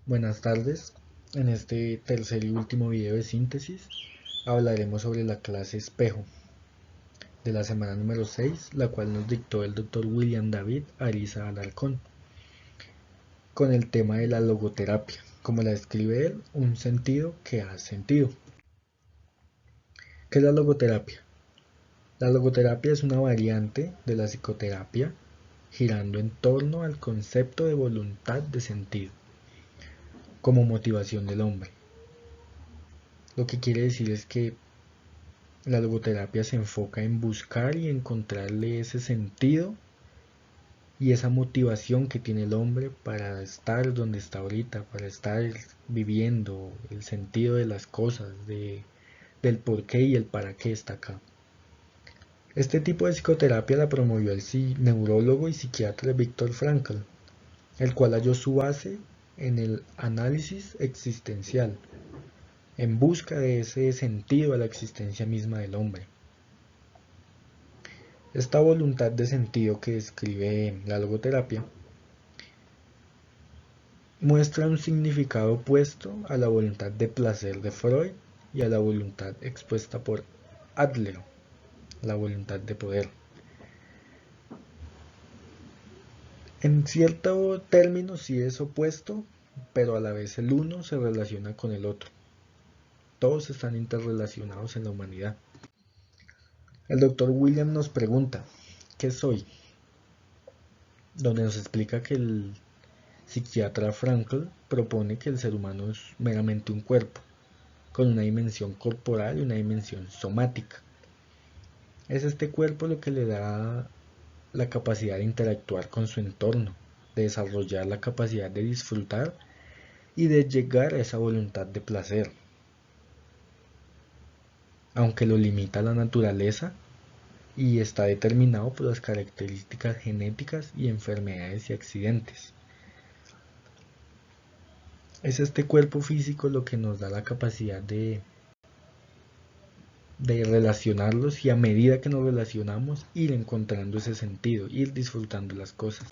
Buenas tardes. En este tercer y último video de síntesis hablaremos sobre la clase espejo de la semana número 6, la cual nos dictó el Dr. William David Ariza Alarcón, con el tema de la logoterapia, como la describe él, un sentido que ha sentido. ¿Qué es la logoterapia? La logoterapia es una variante de la psicoterapia girando en torno al concepto de voluntad de sentido como motivación del hombre. Lo que quiere decir es que la logoterapia se enfoca en buscar y encontrarle ese sentido y esa motivación que tiene el hombre para estar donde está ahorita, para estar viviendo el sentido de las cosas, del por qué y el para qué está acá. Este tipo de psicoterapia la promovió el neurólogo y psiquiatra Viktor Frankl, el cual halló su base en el análisis existencial, en busca de ese sentido a la existencia misma del hombre. Esta voluntad de sentido que describe la logoterapia muestra un significado opuesto a la voluntad de placer de Freud y a la voluntad expuesta por Adler, la voluntad de poder. En cierto término sí es opuesto, pero a la vez el uno se relaciona con el otro. Todos están interrelacionados en la humanidad. El doctor William nos pregunta, ¿qué soy? Donde nos explica que el psiquiatra Frankl propone que el ser humano es meramente un cuerpo, con una dimensión corporal y una dimensión somática. Es este cuerpo lo que le da la capacidad de interactuar con su entorno, de desarrollar la capacidad de disfrutar y de llegar a esa voluntad de placer. Aunque lo limita la naturaleza y está determinado por las características genéticas y enfermedades y accidentes. Es este cuerpo físico lo que nos da la capacidad de relacionarlos y a medida que nos relacionamos ir encontrando ese sentido, ir disfrutando las cosas.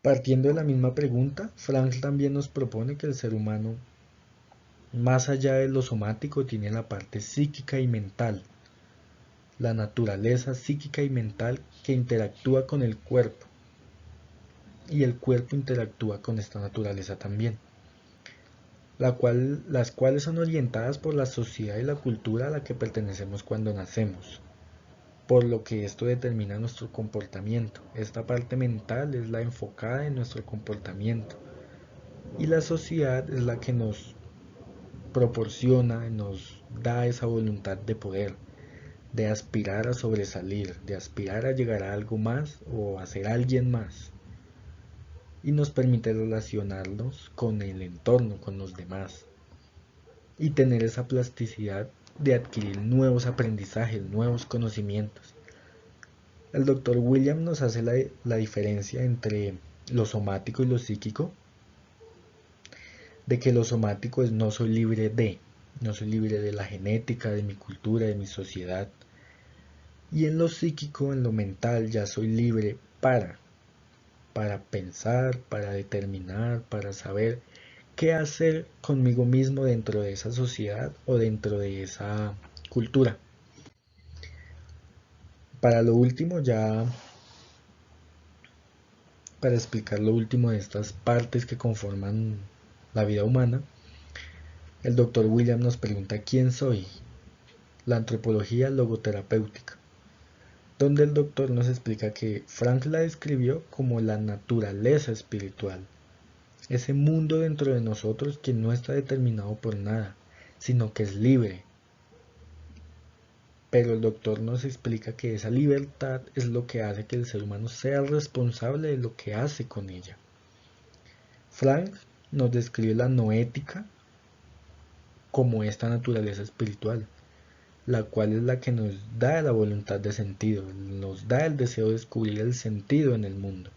Partiendo de la misma pregunta, Frank también nos propone que el ser humano, más allá de lo somático, tiene la parte psíquica y mental, la naturaleza psíquica y mental que interactúa con el cuerpo y el cuerpo interactúa con esta naturaleza también, las cuales son orientadas por la sociedad y la cultura a la que pertenecemos cuando nacemos, por lo que esto determina nuestro comportamiento. Esta parte mental es la enfocada en nuestro comportamiento y la sociedad es la que nos proporciona, nos da esa voluntad de poder, de aspirar a sobresalir, de aspirar a llegar a algo más o a ser alguien más, y nos permite relacionarnos con el entorno, con los demás, y tener esa plasticidad de adquirir nuevos aprendizajes, nuevos conocimientos. El doctor William nos hace la diferencia entre lo somático y lo psíquico, de que lo somático es no soy libre de la genética, de mi cultura, de mi sociedad, y en lo psíquico, en lo mental, ya soy libre para pensar, para determinar, para saber qué hacer conmigo mismo dentro de esa sociedad o dentro de esa cultura. Para lo último, ya para explicar lo último de estas partes que conforman la vida humana, el doctor William nos pregunta quién soy, la antropología logoterapéutica, donde el doctor nos explica que Frank la describió como la naturaleza espiritual, ese mundo dentro de nosotros que no está determinado por nada, sino que es libre. Pero el doctor nos explica que esa libertad es lo que hace que el ser humano sea responsable de lo que hace con ella. Frank nos describe la noética como esta naturaleza espiritual, la cual es la que nos da la voluntad de sentido, nos da el deseo de descubrir el sentido en el mundo.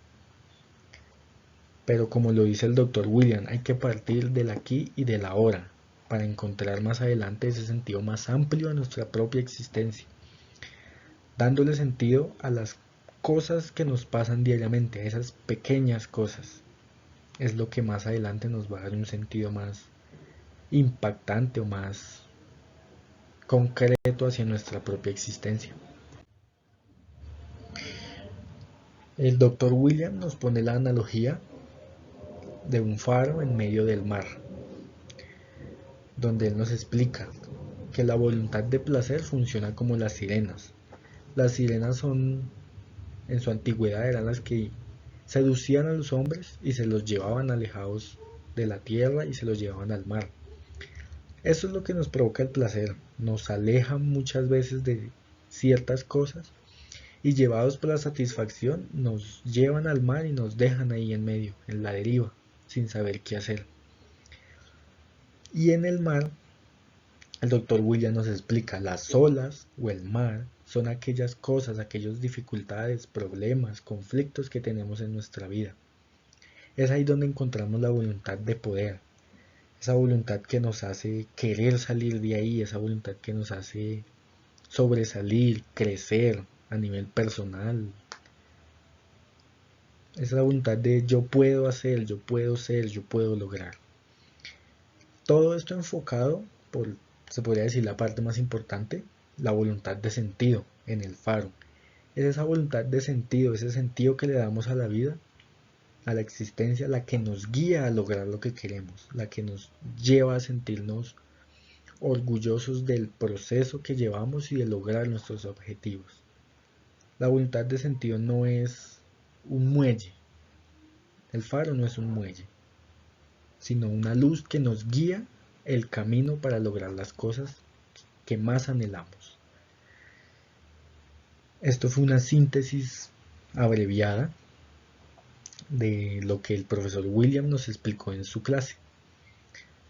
Pero como lo dice el doctor William, hay que partir del aquí y del ahora para encontrar más adelante ese sentido más amplio a nuestra propia existencia, dándole sentido a las cosas que nos pasan diariamente, a esas pequeñas cosas. es lo que más adelante nos va a dar un sentido más impactante o más concreto hacia nuestra propia existencia. El doctor William nos pone la analogía de un faro en medio del mar, donde él nos explica que la voluntad de placer funciona como las sirenas. Las sirenas son, en su antigüedad, eran las que seducían a los hombres y se los llevaban alejados de la tierra y se los llevaban al mar. Eso es lo que nos provoca el placer, nos aleja muchas veces de ciertas cosas y llevados por la satisfacción nos llevan al mar y nos dejan ahí en medio, en la deriva, sin saber qué hacer. Y en el mar, el doctor William nos explica, las olas o el mar son aquellas cosas, aquellas dificultades, problemas, conflictos que tenemos en nuestra vida. Es ahí donde encontramos la voluntad de poder, esa voluntad que nos hace querer salir de ahí, esa voluntad que nos hace sobresalir, crecer a nivel personal. Esa voluntad de yo puedo hacer, yo puedo ser, yo puedo lograr. Todo esto enfocado por, se podría decir, la parte más importante, la voluntad de sentido en el faro. Es esa voluntad de sentido, ese sentido que le damos a la vida, a la existencia, la que nos guía a lograr lo que queremos, la que nos lleva a sentirnos orgullosos del proceso que llevamos y de lograr nuestros objetivos. La voluntad de sentido no es un muelle, el faro no es un muelle, sino una luz que nos guía el camino para lograr las cosas que más anhelamos. Esto fue una síntesis abreviada de lo que el profesor William nos explicó en su clase.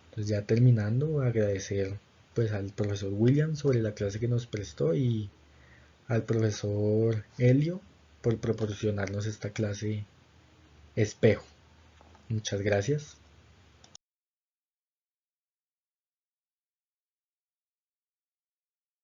Entonces, ya terminando, agradecer pues al profesor William sobre la clase que nos prestó y al profesor Helio por proporcionarnos esta clase espejo. Muchas gracias.